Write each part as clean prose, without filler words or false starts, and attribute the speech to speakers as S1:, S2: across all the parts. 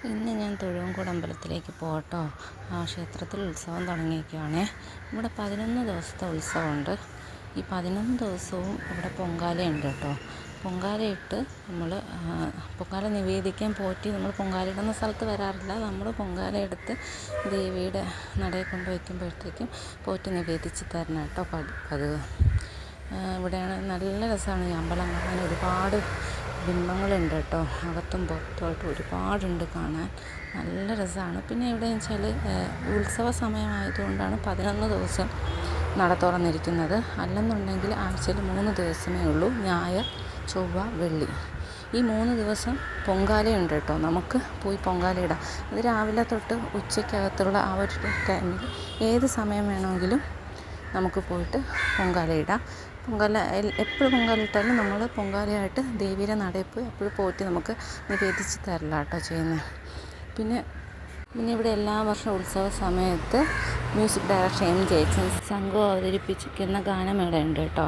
S1: ഇന്ന് ഞാൻ തൊഴുവൻകോട് അമ്പലത്തിലേക്ക് പോകട്ടോ. ആ ക്ഷേത്രത്തിൽ ഉത്സവം തുടങ്ങിയിരിക്കുകയാണേ. ഇവിടെ 11 ദിവസത്തെ ഉത്സവമുണ്ട്. ഈ 11 ദിവസവും ഇവിടെ പൊങ്കാലയുണ്ട് കേട്ടോ. പൊങ്കാലയിട്ട് നമ്മൾ പൊങ്കാല നിവേദിക്കാൻ പോറ്റി നമ്മൾ പൊങ്കാലയിടുന്ന സ്ഥലത്ത് വരാറില്ല. നമ്മൾ പൊങ്കാല എടുത്ത് ദേവിയുടെ നടയിൽ കൊണ്ട് വയ്ക്കുമ്പോഴത്തേക്കും പോറ്റി നിവേദിച്ച് തരണം കേട്ടോ പതിവ്. ഇവിടെയാണ് നല്ല രസമാണ് ഈ അമ്പലം കാണാൻ. ഒരുപാട് ബിംബങ്ങളുണ്ട് കേട്ടോ. അകത്തും പുറത്തുമായിട്ട് ഒരുപാടുണ്ട് കാണാൻ. നല്ല രസമാണ്. പിന്നെ എവിടെയെന്ന് വെച്ചാൽ ഉത്സവ സമയമായതുകൊണ്ടാണ് 11 ദിവസം നട തുറന്നിരിക്കുന്നത്. അല്ലെന്നുണ്ടെങ്കിൽ ആഴ്ചയിൽ 3 ദിവസമേ ഉള്ളൂ. ഞായർ, ചൊവ്വ, വെള്ളി. ഈ 3 ദിവസം പൊങ്കാലയുണ്ട് കേട്ടോ. നമുക്ക് പോയി പൊങ്കാല ഇടാം. അത് രാവിലെ തൊട്ട് ഉച്ചയ്ക്കകത്തുള്ള ആ ഒരു ടൈമിൽ ഏത് സമയം വേണമെങ്കിലും നമുക്ക് പോയിട്ട് പൊങ്കാല ഇടാം. പൊങ്കാല എപ്പോഴും പൊങ്കാല ഇട്ടാലും നമ്മൾ പൊങ്കാലയായിട്ട് ദേവിയുടെ നടയിൽ പോയി എപ്പോഴും പോയിട്ട് നമുക്ക് നിവേദിച്ച് തരില്ല കേട്ടോ ചെയ്യുന്നത്. പിന്നെ ഇവിടെ എല്ലാ വർഷവും ഉത്സവ സമയത്ത് മ്യൂസിക് ഡയറക്ടർ എം ജയച്ചൻ സംഘം അവതരിപ്പിച്ചിരിക്കുന്ന ഗാനമേളയുണ്ട് കേട്ടോ.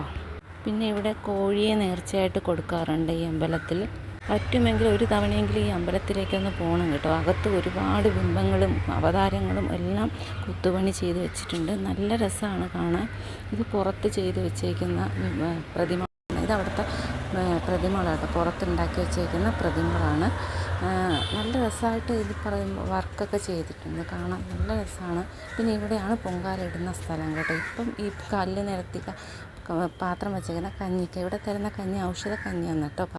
S1: പിന്നെ ഇവിടെ കോഴിയെ നേർച്ചയായിട്ട് കൊടുക്കാറുണ്ട് ഈ അമ്പലത്തിൽ. പറ്റുമെങ്കിൽ ഒരു തവണയെങ്കിലും ഈ അമ്പലത്തിലേക്കൊന്ന് പോകണം കേട്ടോ. അകത്ത് ഒരുപാട് ബിംബങ്ങളും അവതാരങ്ങളും എല്ലാം കൊത്തുപണി ചെയ്ത് വെച്ചിട്ടുണ്ട്. നല്ല രസമാണ് കാണാൻ. ഇത് പുറത്ത് ചെയ്ത് വെച്ചേക്കുന്ന പ്രതിമ. ഇത് അവിടുത്തെ പ്രതിമകളാട്ടോ. പുറത്തുണ്ടാക്കി വെച്ചേക്കുന്ന പ്രതിമകളാണ്. നല്ല രസമായിട്ട് ഇത് പറയുമ്പോൾ വർക്കൊക്കെ ചെയ്തിട്ടുണ്ട്. കാണാൻ നല്ല രസമാണ്. പിന്നെ ഇവിടെയാണ് പൊങ്കാല ഇടുന്ന സ്ഥലം കേട്ടോ. ഇപ്പം ഈ കല്ല് നിരത്തി പാത്രം വെച്ചേക്കുന്ന കഞ്ഞിക്ക് ഇവിടെ തരുന്ന കഞ്ഞി ഔഷധ കഞ്ഞിയാണ് കേട്ടോ.